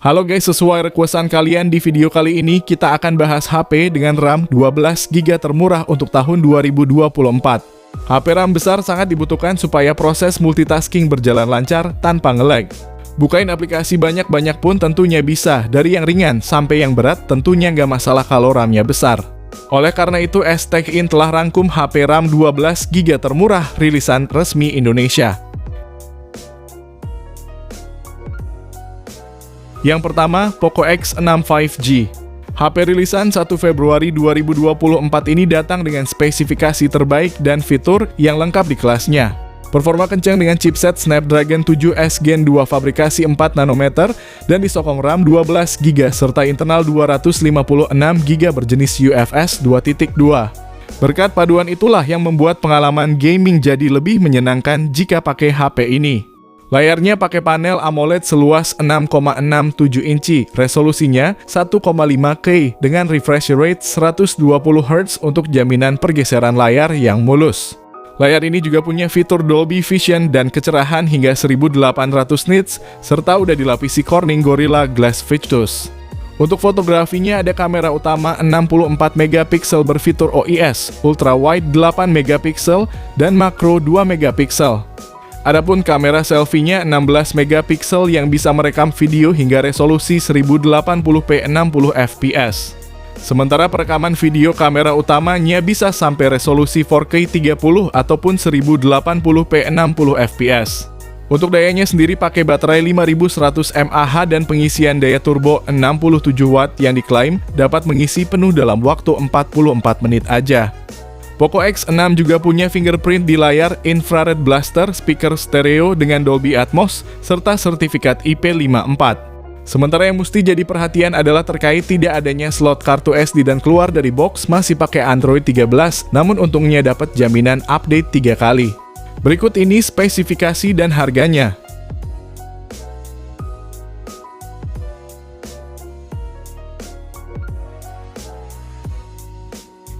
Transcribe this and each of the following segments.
Halo guys, sesuai requestan kalian di video kali ini kita akan bahas HP dengan RAM 12GB termurah untuk tahun 2024. HP RAM besar sangat dibutuhkan supaya proses multitasking berjalan lancar tanpa nge-lag. Bukain aplikasi banyak-banyak pun tentunya bisa, dari yang ringan sampai yang berat tentunya nggak masalah kalau RAM-nya besar. Oleh karena itu, STechIn telah rangkum HP RAM 12GB termurah rilisan resmi Indonesia. Yang pertama, Poco X6 5G. HP rilisan 1 Februari 2024 ini datang dengan spesifikasi terbaik dan fitur yang lengkap di kelasnya. Performa kencang dengan chipset Snapdragon 7S Gen 2 fabrikasi 4 nanometer dan disokong RAM 12GB serta internal 256GB berjenis UFS 2.2. Berkat paduan itulah yang membuat pengalaman gaming jadi lebih menyenangkan jika pakai HP ini. Layarnya pakai panel AMOLED seluas 6,67 inci, resolusinya 1,5K dengan refresh rate 120Hz untuk jaminan pergeseran layar yang mulus. Layar ini juga punya fitur Dolby Vision dan kecerahan hingga 1800 nits, serta udah dilapisi Corning Gorilla Glass Victus. Untuk fotografinya ada kamera utama 64MP berfitur OIS, ultra wide 8MP, dan makro 2MP. Adapun kamera selfie-nya 16MP yang bisa merekam video hingga resolusi 1080p 60fps. Sementara perekaman video kamera utamanya bisa sampai resolusi 4K 30 ataupun 1080p 60fps. Untuk dayanya sendiri pakai baterai 5100 mAh dan pengisian daya turbo 67W yang diklaim dapat mengisi penuh dalam waktu 44 menit aja. Poco X6 juga punya fingerprint di layar, infrared blaster, speaker stereo dengan Dolby Atmos, serta sertifikat IP54. Sementara yang mesti jadi perhatian adalah terkait tidak adanya slot kartu SD dan keluar dari box masih pakai Android 13, namun untungnya dapat jaminan update 3 kali. Berikut ini spesifikasi dan harganya.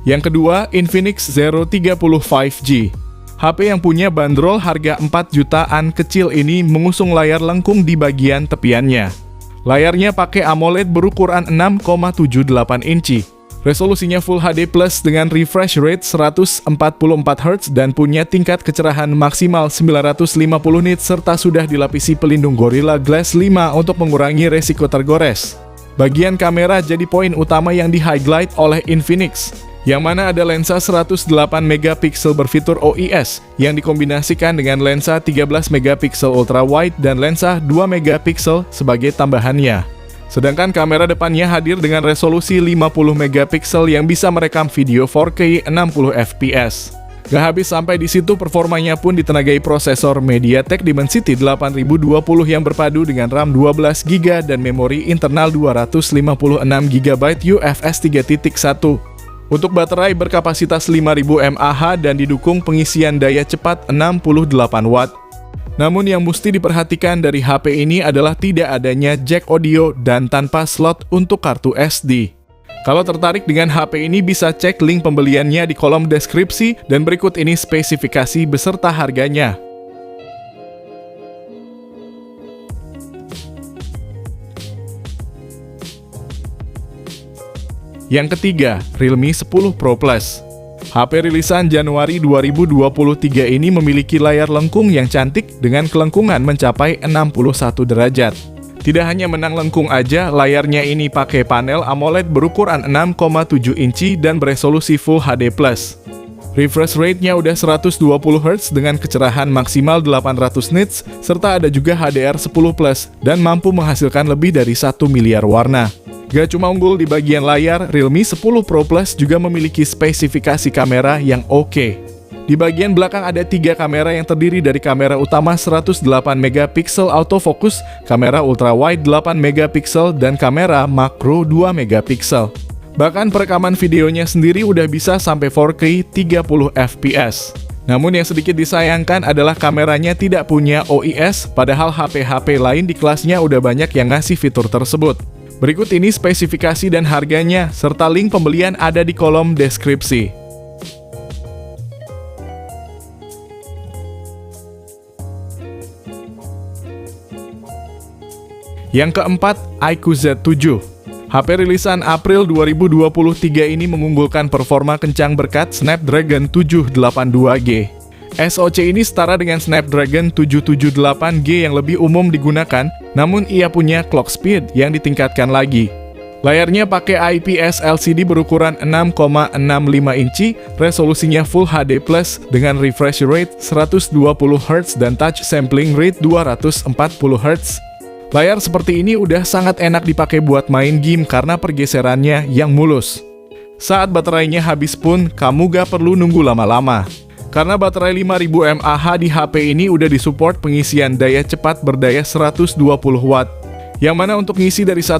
Yang kedua, Infinix Zero 30 5G. HP yang punya bandrol harga 4 jutaan kecil ini mengusung layar lengkung di bagian tepiannya. Layarnya pakai AMOLED berukuran 6,78 inci. Resolusinya Full HD Plus dengan refresh rate 144Hz dan punya tingkat kecerahan maksimal 950 nits serta sudah dilapisi pelindung Gorilla Glass 5 untuk mengurangi resiko tergores. Bagian kamera jadi poin utama yang di-highlight oleh Infinix, yang mana ada lensa 108MP berfitur OIS yang dikombinasikan dengan lensa 13MP ultra wide dan lensa 2MP sebagai tambahannya. Sedangkan kamera depannya hadir dengan resolusi 50MP yang bisa merekam video 4K 60fps. Gak habis sampai di situ, performanya pun ditenagai prosesor MediaTek Dimensity 8020 yang berpadu dengan RAM 12GB dan memori internal 256GB UFS 3.1. Untuk baterai berkapasitas 5000 mAh dan didukung pengisian daya cepat 68W. Namun yang mesti diperhatikan dari HP ini adalah tidak adanya jack audio dan tanpa slot untuk kartu SD. Kalau tertarik dengan HP ini bisa cek link pembeliannya di kolom deskripsi dan berikut ini spesifikasi beserta harganya. Yang ketiga, Realme 10 Pro Plus. HP rilisan Januari 2023 ini memiliki layar lengkung yang cantik dengan kelengkungan mencapai 61 derajat. Tidak hanya menang lengkung aja, layarnya ini pakai panel AMOLED berukuran 6,7 inci dan beresolusi Full HD+. Refresh rate-nya udah 120Hz dengan kecerahan maksimal 800 nits, serta ada juga HDR10+ dan mampu menghasilkan lebih dari 1 miliar warna. Gak cuma unggul di bagian layar, Realme 10 Pro Plus juga memiliki spesifikasi kamera yang oke. Di bagian belakang ada 3 kamera yang terdiri dari kamera utama 108MP autofocus, kamera ultrawide 8MP, dan kamera makro 2MP. Bahkan perekaman videonya sendiri udah bisa sampai 4K 30fps. Namun yang sedikit disayangkan adalah kameranya tidak punya OIS, padahal HP-HP lain di kelasnya udah banyak yang ngasih fitur tersebut. Berikut ini spesifikasi dan harganya, serta link pembelian ada di kolom deskripsi. Yang keempat, iQOO Z7. HP rilisan April 2023 ini mengunggulkan performa kencang berkat Snapdragon 782G. SoC ini setara dengan Snapdragon 778G yang lebih umum digunakan, namun ia punya clock speed yang ditingkatkan lagi. Layarnya pakai IPS LCD berukuran 6,65 inci, resolusinya Full HD Plus dengan refresh rate 120Hz dan touch sampling rate 240Hz. Layar seperti ini udah sangat enak dipakai buat main game karena pergeserannya yang mulus. Saat baterainya habis pun, kamu gak perlu nunggu lama-lama. Karena baterai 5000 mAh di HP ini udah disupport pengisian daya cepat berdaya 120 Watt. Yang mana untuk ngisi dari 1%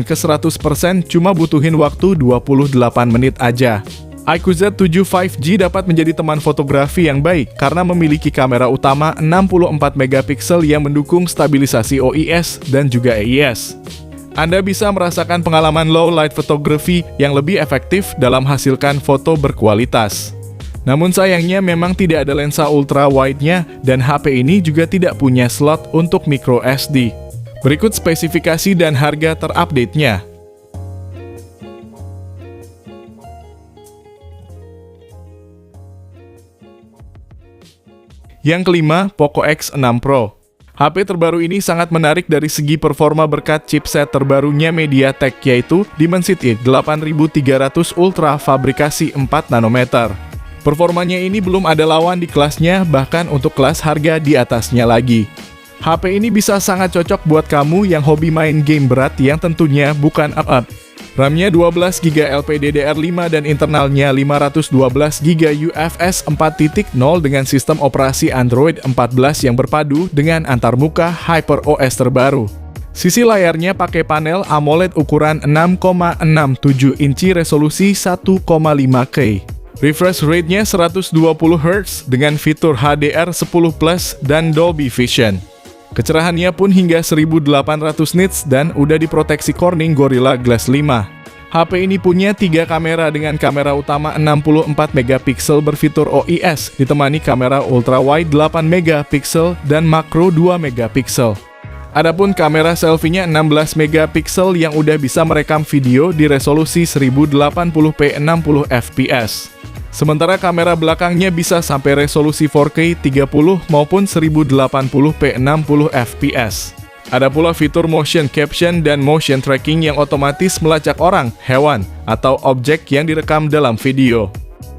ke 100% cuma butuhin waktu 28 menit aja. iQOO Z7 5G dapat menjadi teman fotografi yang baik karena memiliki kamera utama 64 megapiksel yang mendukung stabilisasi OIS dan juga AIS. Anda bisa merasakan pengalaman low light photography yang lebih efektif dalam menghasilkan foto berkualitas. Namun sayangnya memang tidak ada lensa ultra wide-nya dan HP ini juga tidak punya slot untuk micro SD. Berikut spesifikasi dan harga terupdate-nya. Yang kelima, Poco X6 Pro. HP terbaru ini sangat menarik dari segi performa berkat chipset terbarunya MediaTek yaitu Dimensity 8300 Ultra fabrikasi 4 nanometer. Performanya ini belum ada lawan di kelasnya, bahkan untuk kelas harga di atasnya lagi. HP ini bisa sangat cocok buat kamu yang hobi main game berat yang tentunya bukan up-up. RAM-nya 12GB LPDDR5 dan internalnya 512GB UFS 4.0 dengan sistem operasi Android 14 yang berpadu dengan antarmuka HyperOS terbaru. Sisi layarnya pakai panel AMOLED ukuran 6,67 inci resolusi 1,5K. Refresh rate-nya 120Hz dengan fitur HDR10+ dan Dolby Vision. Kecerahannya pun hingga 1800 nits dan udah diproteksi Corning Gorilla Glass 5. HP ini punya 3 kamera dengan kamera utama 64 megapiksel berfitur OIS, ditemani kamera ultra wide 8 megapiksel dan makro 2 megapiksel. Adapun kamera selfie-nya 16 megapiksel yang udah bisa merekam video di resolusi 1080p 60 fps. Sementara kamera belakangnya bisa sampai resolusi 4K 30 maupun 1080p 60 fps. Ada pula fitur motion caption dan motion tracking yang otomatis melacak orang, hewan, atau objek yang direkam dalam video.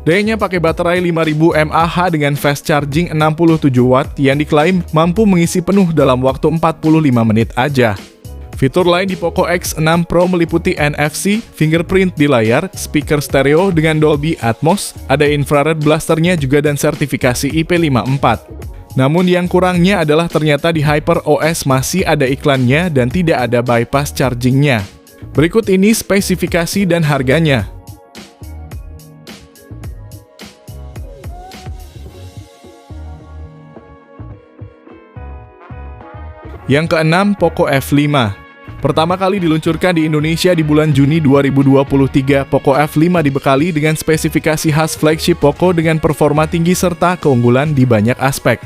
Dayanya pakai baterai 5000 mAh dengan fast charging 67 Watt yang diklaim mampu mengisi penuh dalam waktu 45 menit aja. Fitur lain di Poco X6 Pro meliputi NFC, fingerprint di layar, speaker stereo dengan Dolby Atmos, ada infrared blasternya juga dan sertifikasi IP54. Namun yang kurangnya adalah ternyata di HyperOS masih ada iklannya dan tidak ada bypass chargingnya. Berikut ini spesifikasi dan harganya. Yang keenam, Poco F5. Pertama kali diluncurkan di Indonesia di bulan Juni 2023, Poco F5 dibekali dengan spesifikasi khas flagship Poco dengan performa tinggi serta keunggulan di banyak aspek.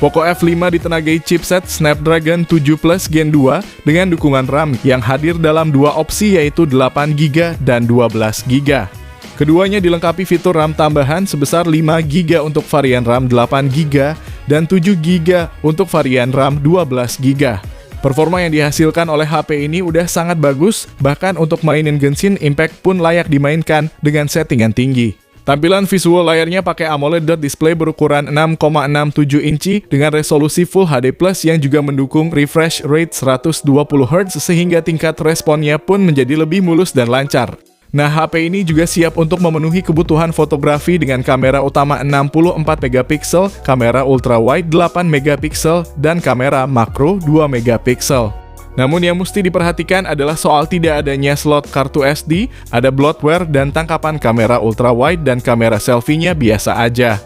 Poco F5 ditenagai chipset Snapdragon 7 Plus Gen 2 dengan dukungan RAM yang hadir dalam dua opsi yaitu 8GB dan 12GB. Keduanya dilengkapi fitur RAM tambahan sebesar 5GB untuk varian RAM 8GB dan 7GB untuk varian RAM 12GB. Performa yang dihasilkan oleh HP ini udah sangat bagus, bahkan untuk mainin Genshin Impact pun layak dimainkan dengan settingan tinggi. Tampilan visual layarnya pakai AMOLED display berukuran 6,67 inci dengan resolusi Full HD Plus yang juga mendukung refresh rate 120Hz sehingga tingkat responnya pun menjadi lebih mulus dan lancar. Nah, HP ini juga siap untuk memenuhi kebutuhan fotografi dengan kamera utama 64 megapiksel, kamera ultra wide 8 megapiksel, dan kamera makro 2 megapiksel. Namun yang mesti diperhatikan adalah soal tidak adanya slot kartu SD, ada bloatware dan tangkapan kamera ultra wide dan kamera selfie-nya biasa aja.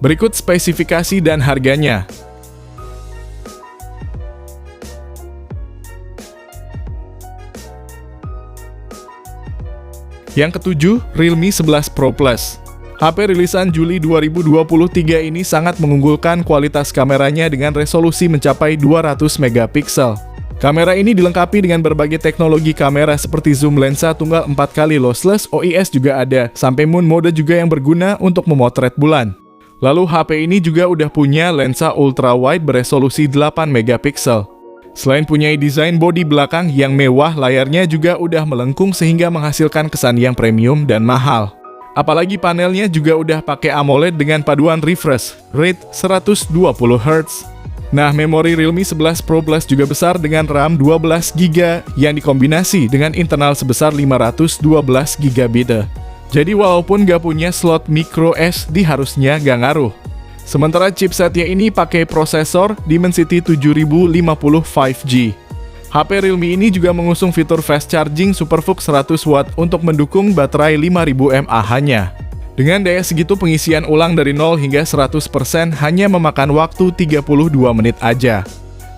Berikut spesifikasi dan harganya. Yang ketujuh, Realme 11 Pro Plus. HP rilisan Juli 2023 ini sangat mengunggulkan kualitas kameranya dengan resolusi mencapai 200 megapiksel. Kamera ini dilengkapi dengan berbagai teknologi kamera seperti zoom lensa tunggal 4 kali lossless, OIS juga ada, sampai moon mode juga yang berguna untuk memotret bulan. Lalu HP ini juga udah punya lensa ultra wide beresolusi 8 megapiksel. Selain punya desain bodi belakang yang mewah, layarnya juga udah melengkung sehingga menghasilkan kesan yang premium dan mahal. Apalagi panelnya juga udah pakai AMOLED dengan paduan refresh rate 120 Hz. Nah, memori Realme 11 Pro Plus juga besar dengan RAM 12GB yang dikombinasi dengan internal sebesar 512GB. Jadi walaupun gak punya slot micro SD harusnya gak ngaruh. Sementara chipsetnya ini pakai prosesor Dimensity 7050 5G. HP Realme ini juga mengusung fitur fast charging SuperVOOC 100W untuk mendukung baterai 5000 mAh-nya. Dengan daya segitu pengisian ulang dari 0 hingga 100% hanya memakan waktu 32 menit aja.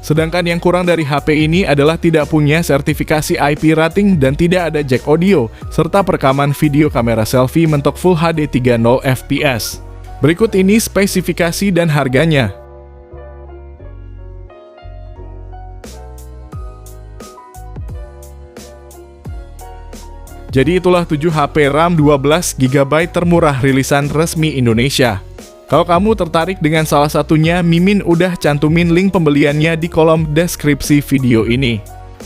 Sedangkan yang kurang dari HP ini adalah tidak punya sertifikasi IP rating dan tidak ada jack audio, serta perekaman video kamera selfie mentok Full HD 30 fps. Berikut ini spesifikasi dan harganya. Jadi itulah 7 HP RAM 12GB termurah rilisan resmi Indonesia. Kalau kamu tertarik dengan salah satunya, Mimin udah cantumin link pembeliannya di kolom deskripsi video ini.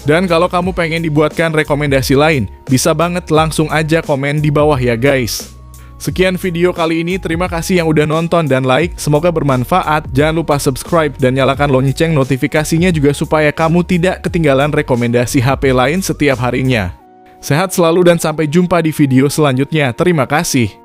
Dan kalau kamu pengen dibuatkan rekomendasi lain, bisa banget langsung aja komen di bawah ya guys. Sekian video kali ini, terima kasih yang udah nonton dan like, semoga bermanfaat. Jangan lupa subscribe dan nyalakan lonceng notifikasinya juga supaya kamu tidak ketinggalan rekomendasi HP lain setiap harinya. Sehat selalu dan sampai jumpa di video selanjutnya. Terima kasih.